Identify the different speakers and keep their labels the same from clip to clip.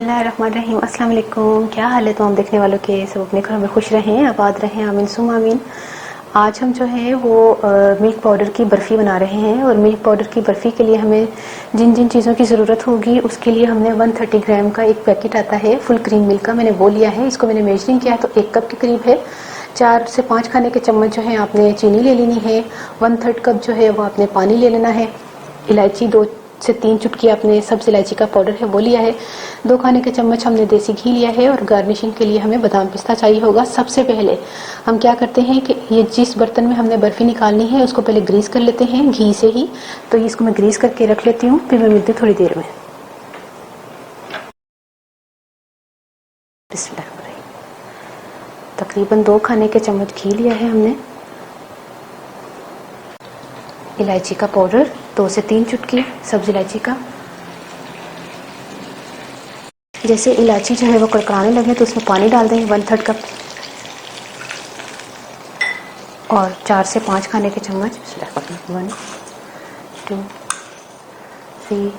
Speaker 1: बिस्मिल्लाहिर्रहमानिर्रहीम। अस्सलाम वालेकुम। क्या हाल है तो हम देखने वालों के सब अपने घरों में खुश रहें, आबाद रहें, आमीन सुम आमीन। आज हम जो है वो मिल्क पाउडर की बर्फ़ी बना रहे हैं और मिल्क पाउडर की बर्फ़ी के लिए हमें जिन जिन चीज़ों की ज़रूरत होगी उसके लिए हमने 130 ग्राम का एक पैकेट आता है फुल क्रीम मिल्क का, मैंने वो लिया है। इसको मैंने मेजरिंग किया तो 1 कप के करीब है। 4 से 5 खाने के चम्मच जो है आपने चीनी ले लेनी है। 1/3 कप जो है वो आपने पानी ले लेना है। इलायची 2 से 3 चुटकी आपने सब्ज़ इलायची का पाउडर है वो लिया है। 2 खाने के चम्मच हमने देसी घी लिया है और गार्निशिंग के लिए हमें बादाम पिस्ता चाहिए होगा। सबसे पहले हम क्या करते हैं कि ये जिस बर्तन में हमने बर्फ़ी निकालनी है उसको पहले ग्रीस कर लेते हैं घी से ही। तो इसको मैं ग्रीस करके रख लेती हूँ, फिर मैं मिलती हूँ थोड़ी देर में। तकरीबन 2 खाने के चम्मच घी लिया है हमने। इलायची का पाउडर 2 से 3 चुटकी सब्ज़ इलायची का। जैसे इलायची जो है वो कड़कड़ाने लगे तो उसमें पानी डाल देंगे 1/3 कप और 4 से 5 खाने के चम्मच 1 2 3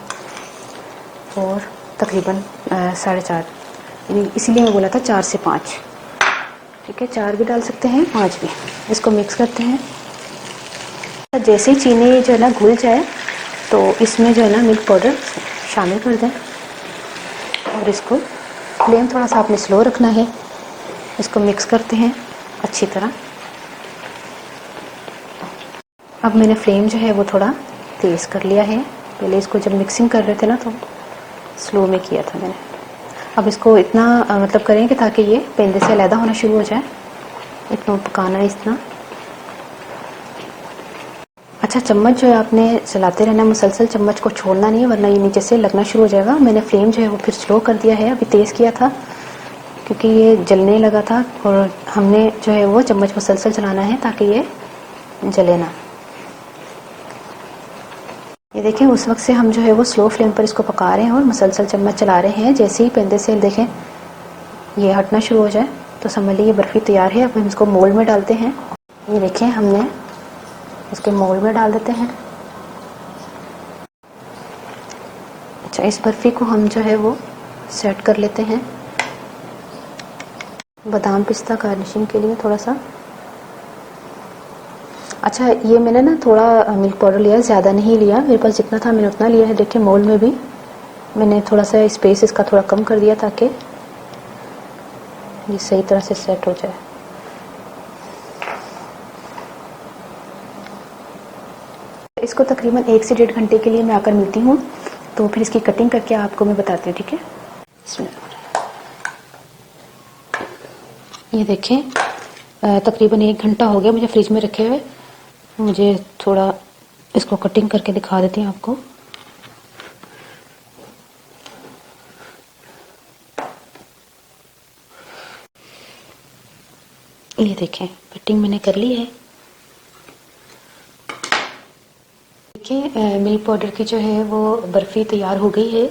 Speaker 1: 4 तकरीबन 4.5, इसीलिए मैं बोला था 4 से 5। ठीक है, 4 भी डाल सकते हैं, 5 भी। इसको मिक्स करते हैं। जैसे ही चीनी जो है ना घुल जाए तो इसमें जो है ना मिल्क पाउडर शामिल कर दें और इसको फ्लेम थोड़ा सा आपने स्लो रखना है। इसको मिक्स करते हैं अच्छी तरह। अब मैंने फ्लेम जो है वो थोड़ा तेज़ कर लिया है। पहले इसको जब मिक्सिंग कर रहे थे ना तो स्लो में किया था मैंने। अब इसको इतना मतलब करें कि ताकि ये पेंदे से अलग होना शुरू हो जाए। इतना पकाना है इतना। अच्छा, चम्मच जो है आपने चलाते रहना, मुसलसल चम्मच को छोड़ना नहीं है वरना ये नीचे से लगना शुरू हो जाएगा। मैंने फ्लेम जो है वो फिर स्लो कर दिया है, अभी तेज़ किया था क्योंकि ये जलने लगा था और हमने जो है वो चम्मच मुसलसल चलाना है ताकि ये जले ना। ये देखें, उस वक्त से हम जो है वो स्लो फ्लेम पर इसको पका रहे हैं और मुसलसल चम्मच चला रहे हैं। जैसे ही पेंदे से देखें ये हटना शुरू हो जाए तो समझ लीजिए बर्फ़ी तैयार है। अब हम इसको मोल्ड में डालते हैं। ये देखें, हमने इसके मोल्ड में डाल देते हैं। अच्छा, इस बर्फ़ी को हम जो है वो सेट कर लेते हैं। बादाम पिस्ता गार्निशिंग के लिए थोड़ा सा। अच्छा, ये मैंने ना थोड़ा मिल्क पाउडर लिया, ज़्यादा नहीं लिया, मेरे पास जितना था मैंने उतना लिया है। देखिए मोल्ड में भी मैंने थोड़ा सा स्पेस इसका थोड़ा कम कर दिया ताकि ये सही तरह से सेट हो जाए। इसको तकरीबन 1 से 1.5 घंटे के लिए मैं आकर मिलती हूँ, तो फिर इसकी कटिंग करके आपको मैं बताती हूँ। ठीक है, ये देखें तकरीबन 1 घंटा हो गया मुझे फ्रिज में रखे हुए। मुझे थोड़ा इसको कटिंग करके दिखा देती हूँ आपको। ये देखें कटिंग मैंने कर ली है। देखिए मिल्क पाउडर की जो है वो बर्फ़ी तैयार हो गई है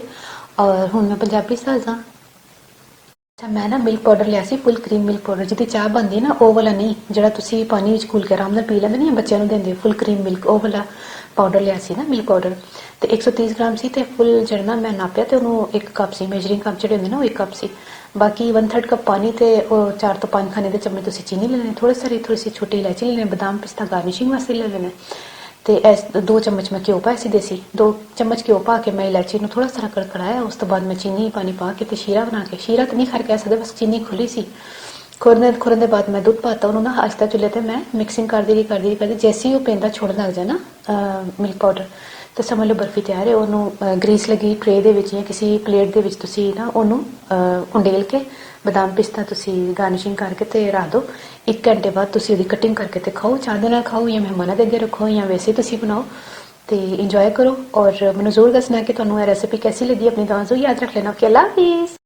Speaker 1: और हूँ मैं पंजाबी साजा। अच्छा, मैं ना मिल्क पाउडर लिया सी, फुल क्रीम मिल्क पाउडर जिहदी चाह बनदी ना ਉਹ वाला नहीं, ਜਿਹੜਾ ਤੁਸੀਂ ਪਾਣੀ ਵਿੱਚ ਘੁਲ ਕੇ ਆਰਾਮ ਨਾਲ ਪੀ ਲੈਂਦੇ ਨਹੀਂ ਬੱਚਿਆਂ ਨੂੰ ਦਿੰਦੇ ਫੁੱਲ ਕਰੀਮ ਮਿਲਕ, ਉਹ ਵਾਲਾ ਪਾਊਡਰ ਲਿਆ ਸੀ ਨਾ ਮਿਲਕ ਪਾਊਡਰ। ਤੇ 130 ਗ੍ਰਾਮ ਸੀ ਤੇ ਫੁੱਲ ਜਿਹੜਾ ਨਾ ਮੈਂ ਨਾਪਿਆ ਤੇ ਉਹਨੂੰ 1 ਕੱਪ ਸੀ, ਮੇਜਰਿੰਗ ਕੱਪ ਜਿਹੜੇ ਹੁੰਦੇ ਨਾ ਉਹ 1 ਕੱਪ ਸੀ। ਬਾਕੀ 1/3 ਕੱਪ ਪਾਣੀ ਤੇ ਉਹ 4 ਤੋਂ 5 ਖਾਣੇ ਦੇ ਚਮਚ ਤੁਸੀਂ ਚੀਨੀ ਲੈ ਲੈਣੀ, ਥੋੜੀ ਸੀ छोटी इलायची ले लेनी, बादाम पिस्ता गार्निशिंग वास्ते ले लेना। तो 2 चम्मच मैं घ्यो पाया सी देसी, 2 चम्मच घ्यो पा के मैं इलायची ਨੂੰ थोड़ा सारा कड़कड़ाया। उस तो बाद मैं चीनी पानी पा के शीरा बना के, शीरा तो नहीं खा कह सकते, बस चीनी खुली सी। खुरन के बाद मैं दूध पाता उन्होंने ना आहिस्ता चुले ते मैं मिक्सिंग कर दी। जैसे ही वो पेंदा छोड़न लग जाए ना मिल्क पाउडर तो समझ लो बर्फ़ी तैयार है। ਉਹਨੂੰ ग्रीस लगी ट्रे ਦੇ ਵਿੱਚ ਜਾਂ ਕਿਸੇ ਪਲੇਟ ਦੇ ਵਿੱਚ ਤੁਸੀਂ ਨਾ ਉਹਨੂੰ ਉੰਡੇਲ ਕੇ बादाम पिस्ता ਤੁਸੀਂ गार्निशिंग करके ਤੇ ਰੱਖ ਦਿਓ। 1 घंटे बाद ਤੁਸੀਂ ਉਹਦੀ ਕਟਿੰਗ ਕਰਕੇ ਤੇ ਖਾਓ, ਚਾਹ ਦੇ ਨਾਲ ਖਾਓ ਜਾਂ ਮਹਿਮਾਨਾਂ ਦੇ ਅੱਗੇ ਰੱਖੋ ਜਾਂ ਵੈਸੇ ਤੁਸੀਂ ਬਣਾਓ ਤੇ ਇੰਜੋਏ करो। और ਮੈਨੂੰ ਜ਼ਰੂਰ ਦੱਸਣਾ ਕਿ ਤੁਹਾਨੂੰ ਇਹ ਰੈਸਿਪੀ कैसी लगी। अपनी दुआओं याद रख लेना। ओके, अल्लाह हाफिज़।